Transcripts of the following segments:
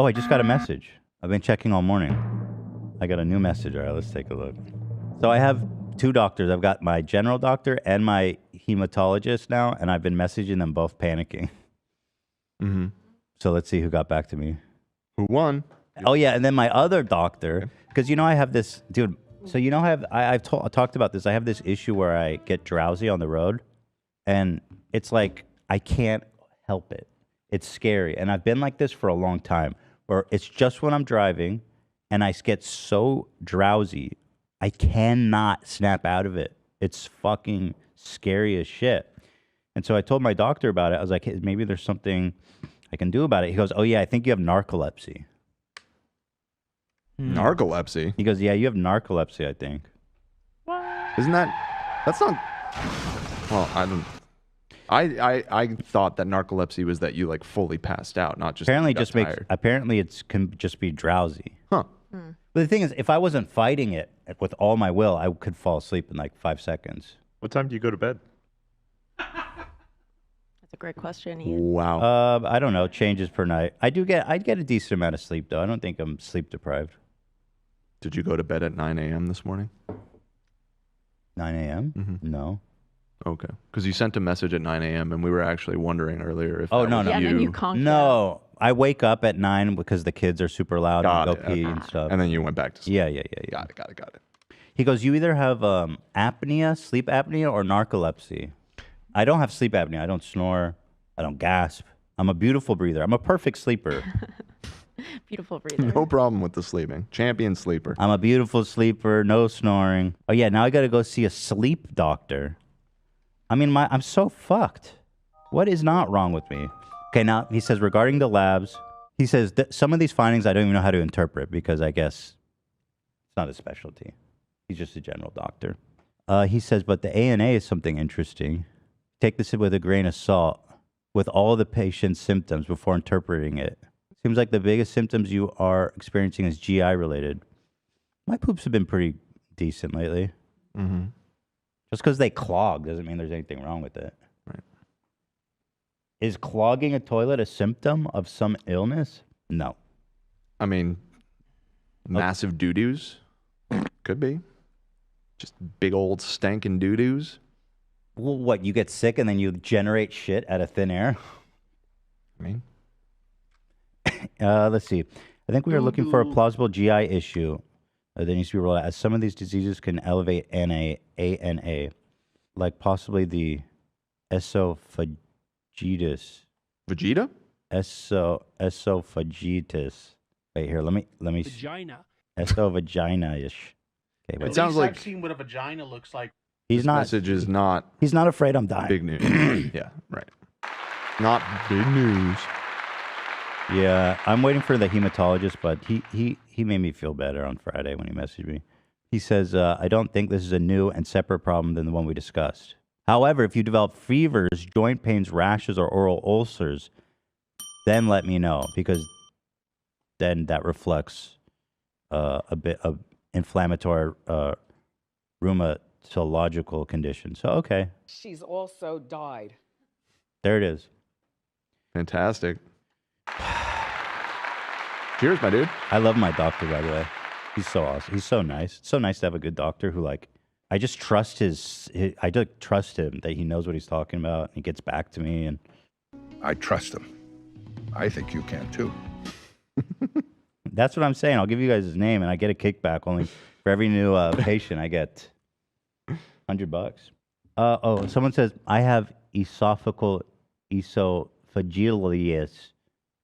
Oh, I just got a message. I've been checking all morning. I got a new message. All right, let's take a look. So I have two doctors. I've got my general doctor and my hematologist now, and I've been messaging them both panicking. Mm-hmm. So let's see who got back to me. Who won? Oh, yeah, and then my other doctor, because I have this, dude, so I've talked about this. I have this issue where I get drowsy on the road, and it's like I can't help it. It's scary, and I've been like this for a long time, where it's just when I'm driving, and I get so drowsy, I cannot snap out of it. It's fucking scary as shit. And so I told my doctor about it. I was like, hey, maybe there's something I can do about it. He goes, oh, yeah, I think you have narcolepsy. Narcolepsy? He goes, yeah, you have narcolepsy, I think. Isn't that's not, well, I don't, I thought that narcolepsy was that you like fully passed out, not just apparently it can just be drowsy. Huh. But the thing is, if I wasn't fighting it with all my will, I could fall asleep in like 5 seconds. What time do you go to bed? That's a great question, Ian. Wow. I don't know. Changes per night. I get a decent amount of sleep though. I don't think I'm sleep deprived. Did you go to bed at 9 a.m. this morning? 9 a.m.? Mm-hmm. No. Okay. Because you sent a message at 9 a.m. and we were actually wondering earlier if Oh, that no, was no. Yeah, and then you conked No. I wake up at 9 because the kids are super loud Got and it, I go pee okay. and stuff. And then you went back to sleep. Yeah. Got it. He goes, you either have apnea, sleep apnea, or narcolepsy. I don't have sleep apnea. I don't snore. I don't gasp. I'm a beautiful breather. I'm a perfect sleeper. Beautiful breather. No problem with the sleeping. Champion sleeper. I'm a beautiful sleeper, no snoring. Oh, yeah, now I got to go see a sleep doctor. I mean, I'm so fucked. What is not wrong with me? Okay, now he says regarding the labs, he says that some of these findings I don't even know how to interpret because I guess it's not his specialty. He's just a general doctor. He says, but the ANA is something interesting. Take this with a grain of salt with all the patient's symptoms before interpreting it. Seems like the biggest symptoms you are experiencing is GI related. My poops have been pretty decent lately. Mm-hmm. Just because they clog doesn't mean there's anything wrong with it. Right. Is clogging a toilet a symptom of some illness? No. I mean, massive doo-doos? Could be. Just big old stankin' doo-doos? Well, what, you get sick and then you generate shit out of thin air? I mean... Let's see. I think we are looking for a plausible GI issue that needs to be ruled out, as some of these diseases can elevate ANA, like possibly the esophagitis. Vegeta? Esophagitis. Wait, here, let me. Vagina. Esovagina-ish. Okay, wait. It sounds like I've seen what a vagina looks like. He's not. message is not He's not afraid I'm dying. big news. Yeah, right. Not big news. Yeah, I'm waiting for the hematologist, but he made me feel better on Friday when he messaged me. He says, I don't think this is a new and separate problem than the one we discussed. However, if you develop fevers, joint pains, rashes, or oral ulcers, then let me know, because then that reflects a bit of inflammatory rheumatological condition. So, okay. She's also died. There it is. Fantastic. Cheers, my dude. I love my doctor, by the way. He's so awesome. He's so nice. It's so nice to have a good doctor who, like, I just trust I just trust him that he knows what he's talking about and he gets back to me. And I trust him. I think you can too. that's what I'm saying. I'll give you guys his name and I get a kickback only for every new patient. I get $100. Someone says, I have esophageal esophagitis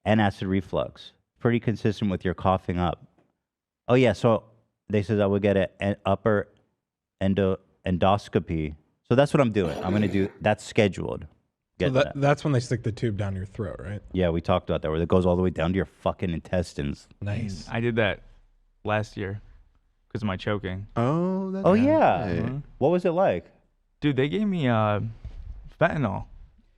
and acid reflux. Pretty consistent with your coughing up. Oh yeah, so they says I would get an upper endoscopy. So that's what I'm doing. I'm gonna do that's scheduled. So that's when they stick the tube down your throat, right? Yeah, we talked about that, where it goes all the way down to your fucking intestines. Nice. I did that last year because of my choking. Oh, that's yeah. Mhm. What was it like? Dude, they gave me fentanyl.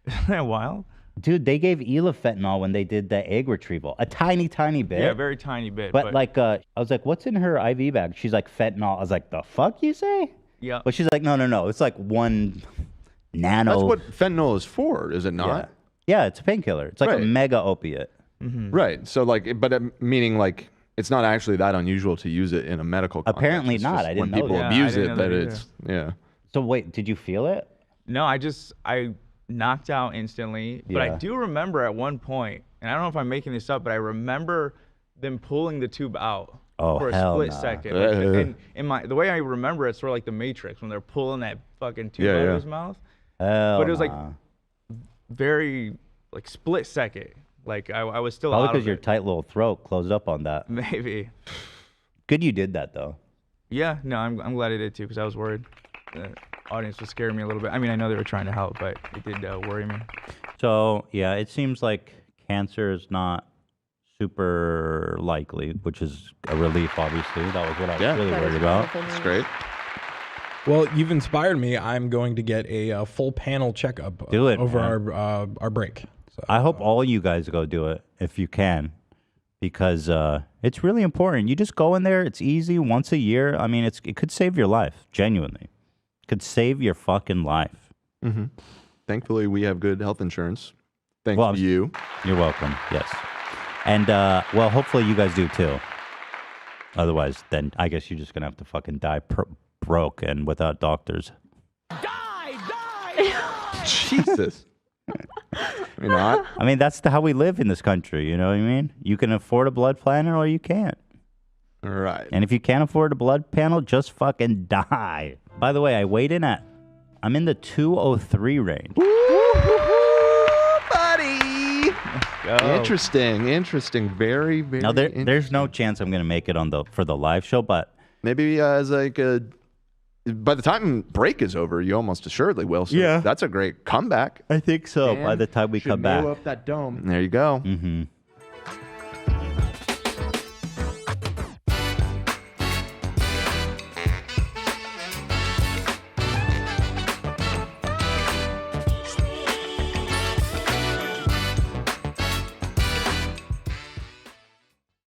Isn't that wild? Dude, they gave Ela fentanyl when they did the egg retrieval. A tiny, tiny bit. Yeah, very tiny bit. But like, I was like, what's in her IV bag? She's like, fentanyl. I was like, the fuck you say? Yeah. But she's like, no. It's like 1 nano. That's what fentanyl is for, is it not? Yeah, it's a painkiller. It's like a mega opiate. Right. So like, but meaning like it's not actually that unusual to use it in a medical context. Apparently It's not. just I didn't when know people that. abuse Yeah, I it, didn't know that that it's yeah. So wait, did you feel it? No, I knocked out instantly. But I Yeah. do remember at one point, and I don't know if I'm making this up, but I remember them pulling the tube out Oh, for a hell split nah. second. Like, and in the way I remember it's sort of like the Matrix when they're pulling that fucking tube out of his mouth. Hell But it was like nah. very like split second. Like I was still Probably out because of your it. tight little throat closed up on that. Maybe. Good you did that though. Yeah, no, I'm glad I did too because I was worried. The audience was scaring me a little bit. I mean, I know they were trying to help, but it did worry me. So yeah, it seems like cancer is not super likely, which is a relief. Obviously, that was what I was really That is worried about. wonderful It's news. great. Well, you've inspired me. I'm going to get a full panel checkup Do it, over man. our break. So, I hope all you guys go do it if you can, because it's really important. You just go in there. It's easy once a year. I mean, it could save your life. Genuinely, it could save your fucking life. Mm-hmm. Thankfully, we have good health insurance. Thanks Well, to you. You're welcome. Yes, and well, hopefully you guys do too. Otherwise, then I guess you're just gonna have to fucking die broke and without doctors. Jesus. You're not. I mean, that's how we live in this country. You know what I mean? You can afford a blood planner or you can't. All right. And if you can't afford a blood panel, just fucking die. By the way, I'm in the 203 range. Buddy. Go. Interesting. Very, very. Now there's no chance I'm gonna make it for the live show, but Maybe as like by the time break is over, you almost assuredly will. So Yeah. that's a great comeback. I think so. By the time we Should come back. nail up that dome. There you go. Mm-hmm.